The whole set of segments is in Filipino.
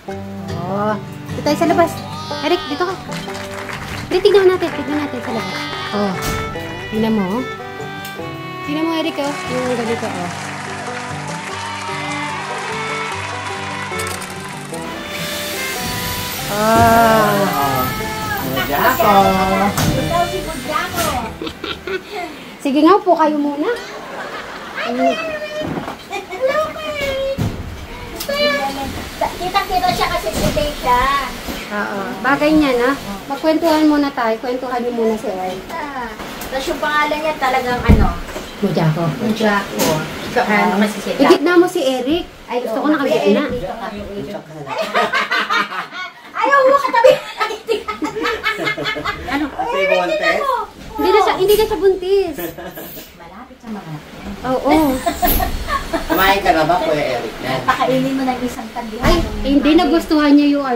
Oh, dito tayo sa labas. Eric, dito ka. Eric, tignan natin sa labas. Oh, tignan mo. Tignan mo, Eric, oh. Yung ganito, oh. Mujako. Sige nga po, kayo muna. Kita-kita siya kasi today siya. Oo, bagay niya na. Magkwentuhan muna tayo. Kwentuhan niyo muna si Eric. Tapos yung pangalan niya talagang ano? Mujako. Mujako. Ano kasi siya? Igitna mo si Eric. Ay, gusto ko nakagitna. Ayaw mo katabi. Ano? Kasi buntes. Hindi na siya buntis. Malapit sa mga. Oo. Kumain ka na ba, Kuya Eric? Pakainin mo ng isang tandihan. Ay, hindi nagustuhan niya yung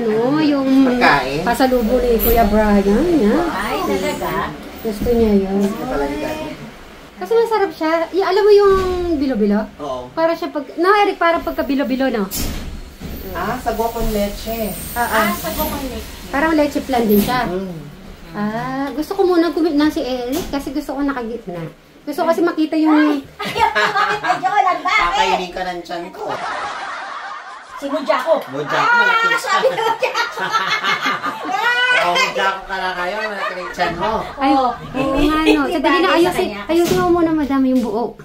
yung pagkain? pasalubong ni Kuya Brian. Yeah. Ay, talaga? Gusto niya yun. Kasi masarap siya. Alam mo yung bilo-bilo? Oo. Para siya Eric, para pagka bilo-bilo, no? Sago con leche. Sago con leche. Parang leche plan din siya. Gusto ko muna na si Eric kasi gusto ko nakagitna. Gusto ko kasi makita yung... Kakainin ka ng tiyan ko. Si Mujako. Mujako, malaki ka. Sabi ko Mujako. Mujako ka na kayo, malaki ng tiyan mo. Ay, oo nga, no. Sabi na, ayusin mo muna, madami yung buo.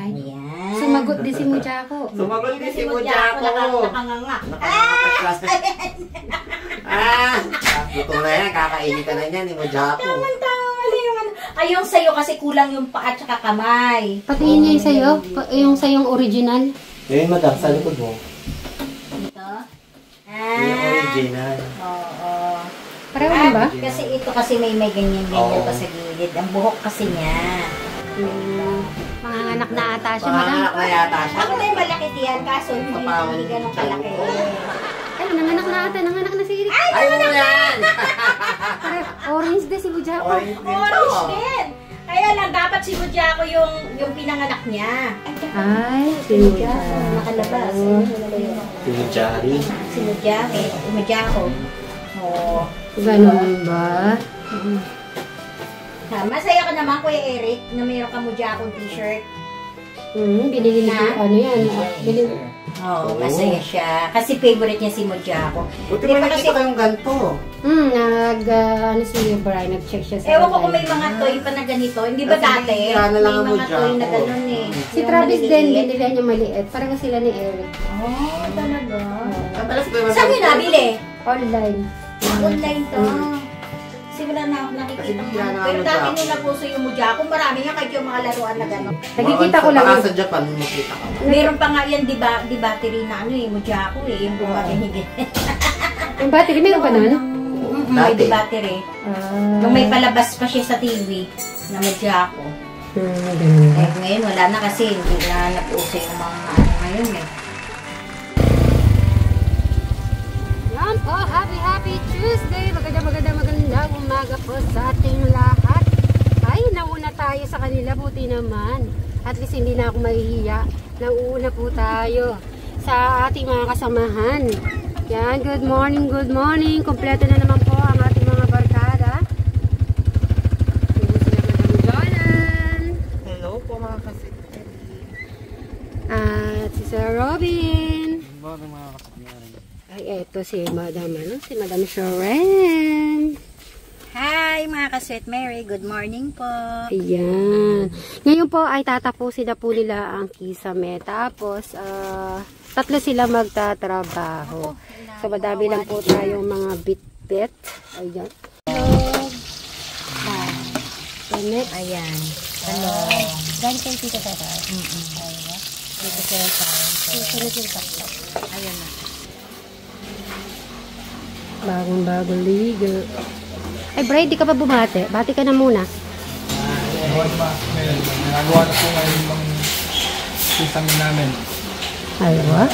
Ayan. Sumagot din si Mujako. Sumagot din si Mujako. Nakanganga. Luto na yan, kakainin ka na yan ni Mujako. Ay, yung sayo kasi kulang yung paa at saka kamay. Patingin niya yung sayo, yung sayong original. Ngayon, madam, sa likod mo. Ito? Yung original. Oo. Pareho lang ba? Kasi ito kasi may ganyan-ganyan pa sa gilid. Ang buhok kasi niya. Manganganak na ata siya, madam. Panganak na yata siya. Ako na yung malaki diyan, kaso hindi ganun kalaki. Ay, nanganak na ata, nanganak na si Eric. Ay, ano yan? Orange din si Mujako. Orange din. Kaya lang, dapat si Mujako yung pinanganak niya. Ay, si Mujako. Nakalabas. Si Mujari. Si Mujako. Oo. Ganun ba? Masaya ka naman, Kuya Eric, na mayroon ka Mujako t-shirt. Binili niya ano yan. Oo, masaya siya. Kasi favorite niya si Mujako. Buti mo nakita kayong ganito. Si Brian, nag-check siya sa Ewan ko kung may mga toy pa na ganito. Hindi ba dati? May mga toy na gano'n eh. Si Travis din, binili niya maliit. Parang sila ni Eric. Oh, talaga? Saan yun nabili? Online. Online to. Kasi wala na ako nakikita mo. Pero dati nung napuso yung Mujako, marami nga kahit yung mga laruan na gano'n. Nakikita ko lang. Sa Japan, makita ka. Meron pa nga yan, di battery na Mujako eh. Yung bumagin. Yung battery, meron ba nun? May di battery. Nung may palabas pa siya sa TV na Mujako. Eh, ngayon wala na kasi hindi na napuso yung mga ngayon eh. Yan po, happy Tuesday! Magandang umaga po sa ating lahat. Ay, nauna tayo sa kanila, buti naman. At least hindi na ako mahihiya. Nauuna po tayo sa ating mga kasamahan. Yan, good morning. Kompleto na naman po ang ating mga barkada. Sino sila, Madam Jonan? Hello po mga kasitri. At si Sir Robin. Good morning mga kasitri. Ay, eto si Madam Shoren. Hi mga ka-Sweet Mary, good morning po. Ayan. Ngayon po ay tatapusin na po nila ang kisame. Tapos, tatlo sila magtatrabaho. So, madami lang po tayong mga bit-bit. Ayan. Ayan. Ano? Gani kayo dito sa tayo? Ayan. Dito sila sa Ayan na. Bagong ligo. Ay, Bray, di ka pa bumate? Bati ka na muna. Nagawa na po ngayon yung system namin. Aywa.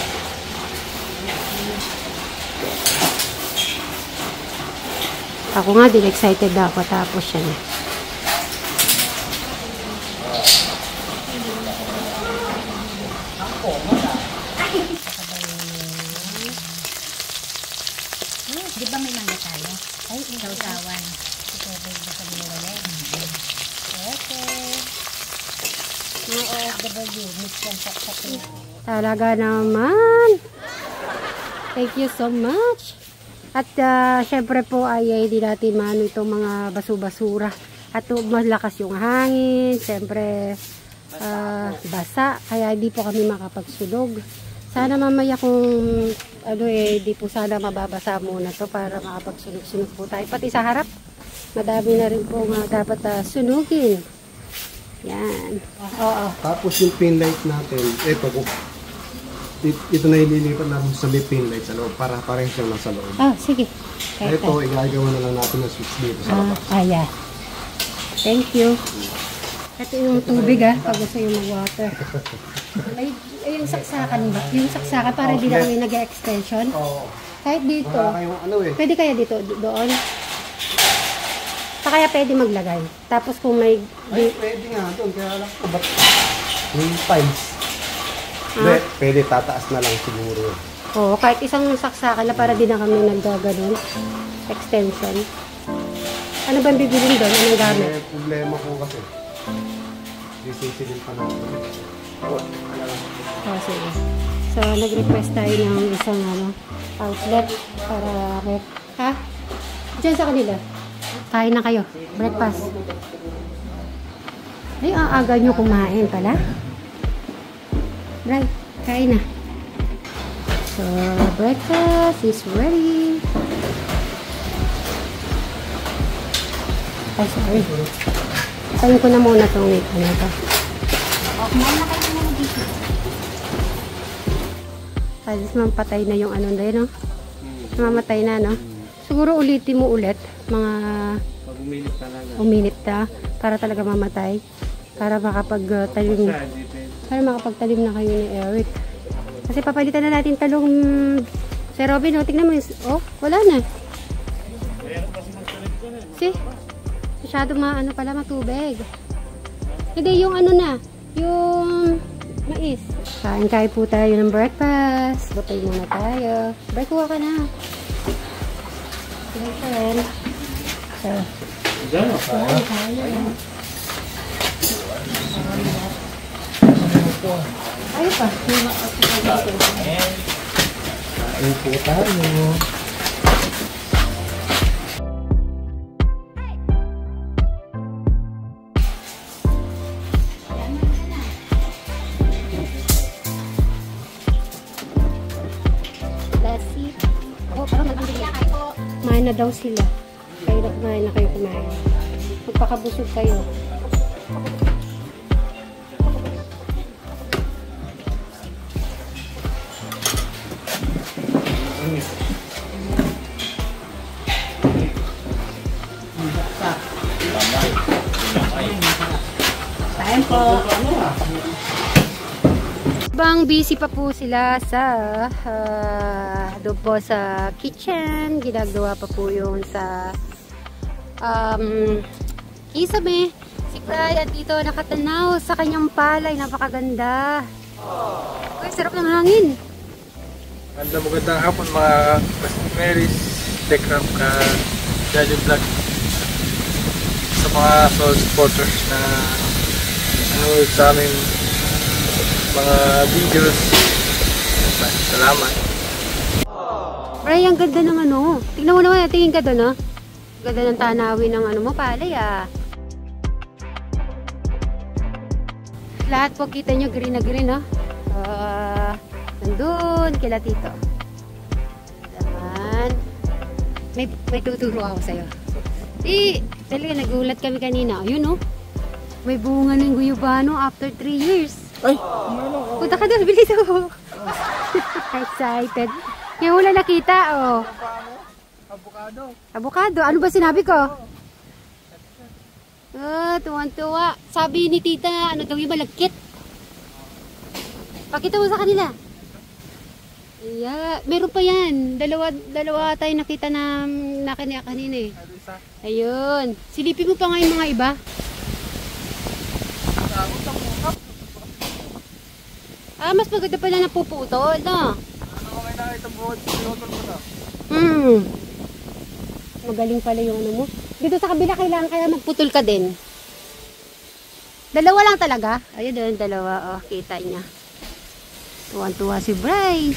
Ako nga din, excited ako. Tapos siya na. Di ba may mangga tayo? Ay, sausawan. Ito ba sa mga okay. Mga OFW, mix lang saksakin. Talaga naman. Thank you so much. At syempre po ay hindi natin maano itong mga basu-basura. At malakas yung hangin. Syempre basa. Kaya hindi po kami makapagsunog. Sana mamaya kung di po sana mababasa muna to para makapagsunog-sunog po tayo. Pati sa harap. Madami na rin po dapat sunugin. Yan. Oo. Tapos yung pin light natin, ito na ililipat natin sa may pin light sa loob para parehas siyang nasa loob. Sige. Ito, igagawa na lang natin ng switch dito sa labas. Yeah. Thank you. Ito yung tubig pag gusto yung mag-water. Yung saksakan ba? Yung saksakan para di na kami nag-extension. Kahit dito. Pwede kaya dito, doon? Kaya pwede maglagay. Tapos kung may... pwede nga doon. Kaya lang ko ba't yung tiles? Pwede tataas na lang siguro. Oo, kahit isang saksakan na para di na kami naggaganon. Extension. Ano ba bibilin doon? Anong gamit? Problema ko kasi. Sisilin pa natin. Sige. So, nag-request tayo ng isang outlet para... Ha? Diyan sa kanila. Kain na kayo. Breakfast. Ay, aga nyo kumain pala. Right. Kain na. So, breakfast is ready. Ay, sorry. Tayin ko na muna itong ito. Alis mampatay na yung ano na yun, no? Mamatay na, no? Siguro ulitin mo ulit. Mga... Pag uminit talaga. Uminit na. Para talaga mamatay. Para makapagtalim. Para makapagtalim na kayo ni Eric. Kasi papalitan na natin talong... Si Robin, tingnan mo. Wala na. See? Masyadong pala matubig. Hindi, yung ano na. Yung mais. Kain-kain po tayo ng breakfast. Bapay muna tayo. Break, kuha ka na. Sige ka rin. So, kain tayo. Ayun pa. Kain po tayo. Kumain na daw sila. Kayo na kumain. Magpakabusog kayo. Kain po. Bang busy pa po sila sa doon po sa kitchen. Ginagawa pa po yun sa Isabel. Si Clyde at dito nakatanaw sa kanyang palay. Napakaganda. Uy, sarap ng hangin. Magandang hapon mga Mary's Techcraft ka Daddy Vlog. Sa mga supporters na nanonood sa aming mga videos. Salamat. Ay, ang ganda ng ano. Tignan mo naman, tingin ka doon, no? Ganda ng tanawin ng ano mo, palay, Lahat po kita nyo, green na green, no? Nandun, kila tito. Naman. May tuturo ako sa'yo. Talaga, nagulat kami kanina. Ayun, no? May bunga ng guyabano after 3 years. Ay! Punta ka doon, bilis ako. Excited. Yung wala nakita, Avocado. Avocado. Ano ba sinabi ko? Tuwan-tuwa. Sabi ni tita, ano daw yung malagkit. Pakita mo sa kanila. Yeah, meron pa yan. Dalawa tayo nakita na kanina eh. Ayun. Silipin mo pa nga yung mga iba. Mas maganda pala na puputol, no? Ano may nakita mo? Pinutol mo na. Magaling pala yung ano mo. Dito sa kabila, kailangan kaya magputol ka din. Dalawa lang talaga. Ayun doon, dalawa. Oh, kita niya. Tuwan-tuwa si Bray.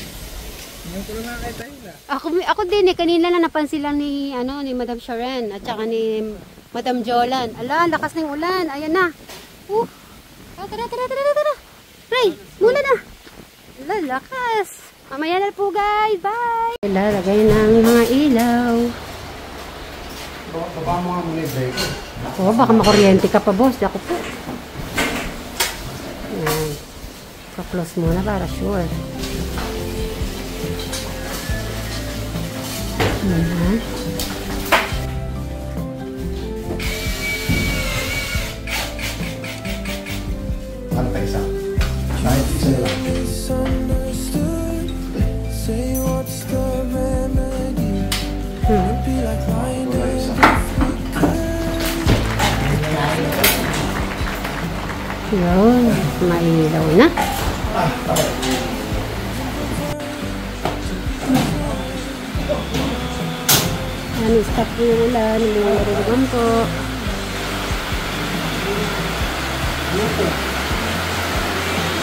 Ako din eh. Kanina na napansin lang ni, ni Madam Sharon at saka ni Madam Jolan. Ala, lakas ng ulan. Ayan na. Tara. Bray, mula na. Ala, lakas. Mamaya na po guys. Bye. Lalagay ng mga ilaw. Baba mo nga muna yung break. Oo, baka makuryente ka pa, boss. Ako po. Ayan. Pa-close muna para sure. Ayan. Ano pa isa? Kahit isa nila. Yun, mailaw na. Stop po yung ulan, hindi mo maririgan po.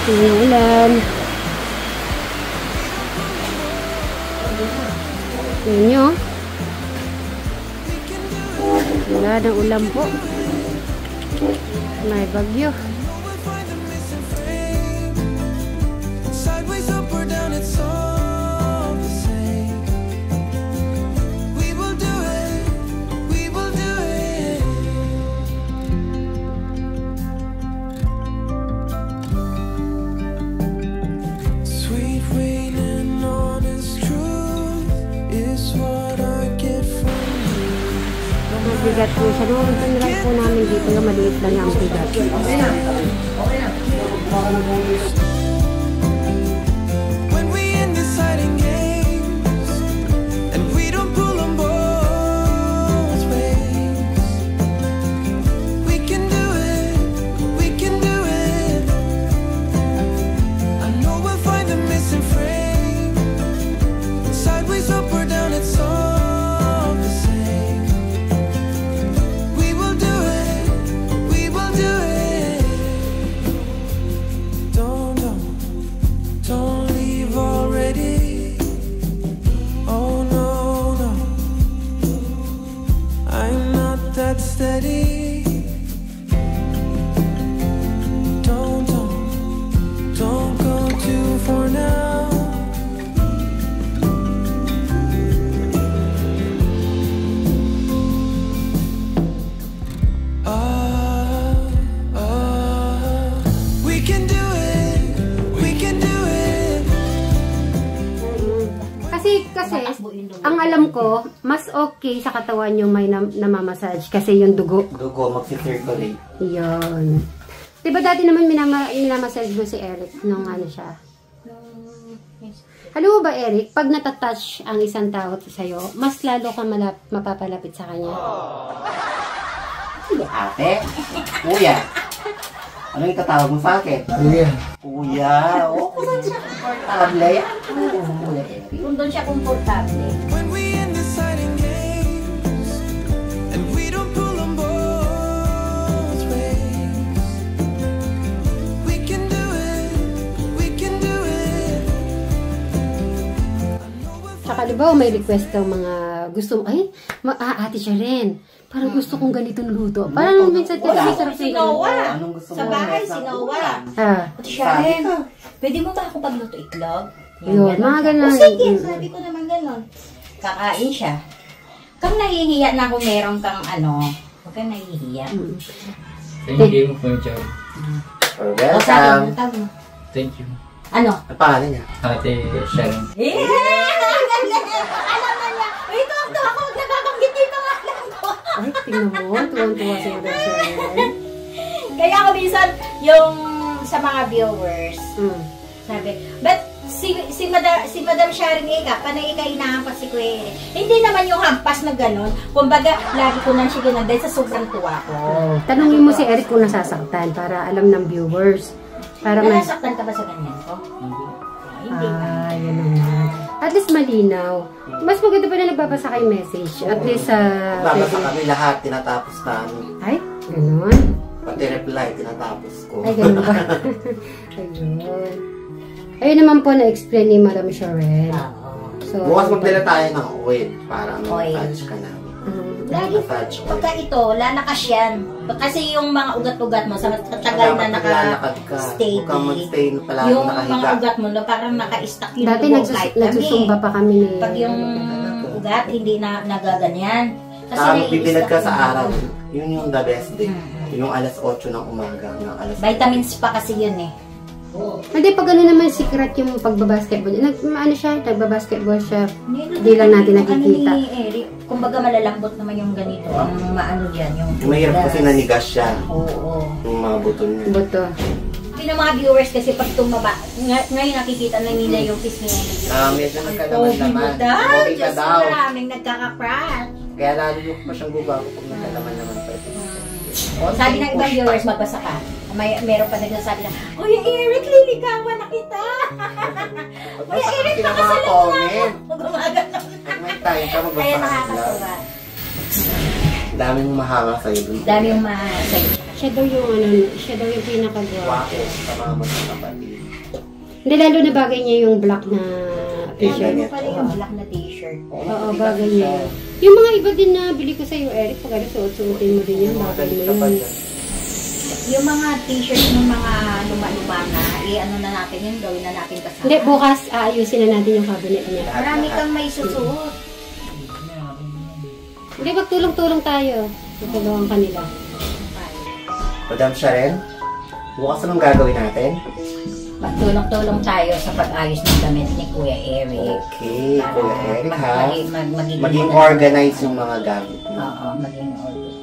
Yung ulan. Yun nyo. Wala ng ulan po. May bagyo. Bigat po siya. Noon lang po namin dito nga maliit lang ang bigat. Okay na. When we in deciding games and we don't pull them both ways, we can do it, we can do it. I know we'll find the missing frame. Sideways, up or down, it's all the same. Steady. Don't go too far now. We can do it. We can do it. Kasi ang alam ko, mas okay sa katawan yung may namamassage kasi yung dugo. Dugo, mag-circulate. Yun. Diba dati naman minamassage mo si Eric nung ano siya? Alam mo ba, Eric, pag natatouch ang isang tao sa'yo, mas lalo ka mapapalapit sa kanya. Ate? Kuya? Ano yung tatawag mo sa akin? Kuya. Kuya? Oo, kung saan siya komportable yan? Kuya Eric. Kung doon siya komportable. When we in deciding games and we don't pull them both ways, we can do it, we can do it. Tsaka diba, may request daw mga gusto, ate siya rin. Parang gusto kong ganitong luto. Parang minsan kasi sarap Si Noah. Anong gusto mo? Sa bahay, si Noah. Ate Sharon, pwede mo ba ako pagluto itlog? Yun, mga ganun. O sige, sabi ko naman ganun. Kakain siya. Kang nahihiya na kung meron kang huwag kang nahihiya. Thank you for your job. O sabi mo, Thank you. ano? Ang pangalan niya? Ate Sharon. Alam na niya. Wait, tuwag-tuwa ako. Nagkakanggit dito nga lang ko. Ay, tingnan mo. Tuwang-tuwa si Madam. Kaya ako minsan, yung sa mga viewers, sabi, but si Madam Sharon Eka, panay Eka inahampas si Kuya Eric. Hindi naman yung hampas na gano'n. Kumbaga, lagi ko nang siya ganun dahil sa sobrang tuwa ko. Tanungin mo si Eric kung nasasaktan para alam ng viewers. Para Nasaktan ka ba sa ganyan ko? Hindi. Yun naman. At at least malinaw. Mas maganda pa na nagbabasa kayo message. At least, Babasa kami lahat, tinatapos namin. Ay, ganun. Pati reply, tinatapos ko. Ay, ganun ba? Ayun. Ayun naman po na-explain ni Madam Sharel. So, Bukas magdala tayo ng oil para Oil. mag-touch ka namin. Lagi, Massage oil. pagka ito, lalakas yan. Kasi yung mga ugat-ugat mo, sa matagal na naka-stay, Huwag kang mag-stay na palagi yung nakahiga. mga ugat mo, no, parang naka-stack yung dati dugo kahit nagsusumba pa kami ni... Pag yung ugat, hindi na nagaganyan. Kasi Bibilag ka nai-stack sa yung araw. dugo. Yun yung the best day. Yung alas 8 ng umaga. Ng alas Vitamins pa kasi yun eh. Hindi, pag ano naman secret yung pagbabasketball. Ano siya, nagbabasketball siya. Hindi lang natin nakikita. Ano ni Eric, kumbaga malalambot naman yung ganito. Ang maano dyan, yung... Mahirap kasi nanigas siya. Oo. Yung mga buto niya. Buto. Yung mga viewers kasi pag tumaba, ngayon nakikita na nila yung kiss ni Eric. Medyo nagkalaman-laman. Okay ka Diyos, daw. maraming nagkaka-crash. Kaya lalo yung pa siyang gubago pag nagkalaman-laman pa ito. Sabi ng ibang viewers, magbasa ka. Meron pa nagsasabi na, Kuya Eric, liligawan na kita. Kuya Eric, pakasalan mo na ako. Gumagano. Pag may time ka, Kaya magbasa ka nakakatuwa. Daming mahanga sa'yo dun. Dami yung masay. Siya daw yung siya daw yung pinakagawa. Wako sa mga mga kapatid. Hindi, lalo na bagay niya yung black na t-shirt. Ano pala yung black na t-shirt? Oo, bagay niya. Yung mga iba din na bili ko sa'yo, Eric, pag ano, suot-suotin mo din yung bagay mo yun. Yung mga t-shirt ng mga luma-luma na, ano na natin yun, gawin na natin kasama. Hindi, bukas aayusin na natin yung cabinet niya. Marami kang may susuot. Hindi, magtulong-tulong tayo. Tutulungan kanila. Madam Sharel, bukas anong gagawin natin? Magtulong-tulong tayo sa pag-ayos ng damit ni Kuya Eric. Okay, Kuya Eric ha. Maging organized. organized yung mga gamit mo. Oo, maging organized.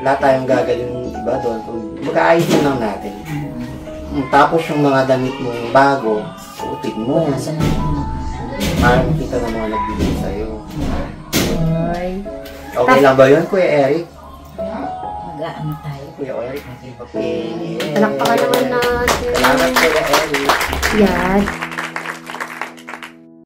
Wala tayong gagaling iba doon. Mag-aayusin lang natin. Tapos yung mga damit mo bago, suotin mo. Nasa na yun? Para makita ng mga nagbibigay sa'yo. Ay. Okay lang ba yun, Kuya Eric? Mag-aano tayo. Kuya Eric, okay. Palakpakan naman natin. Salamat, Kuya Eric. Yan.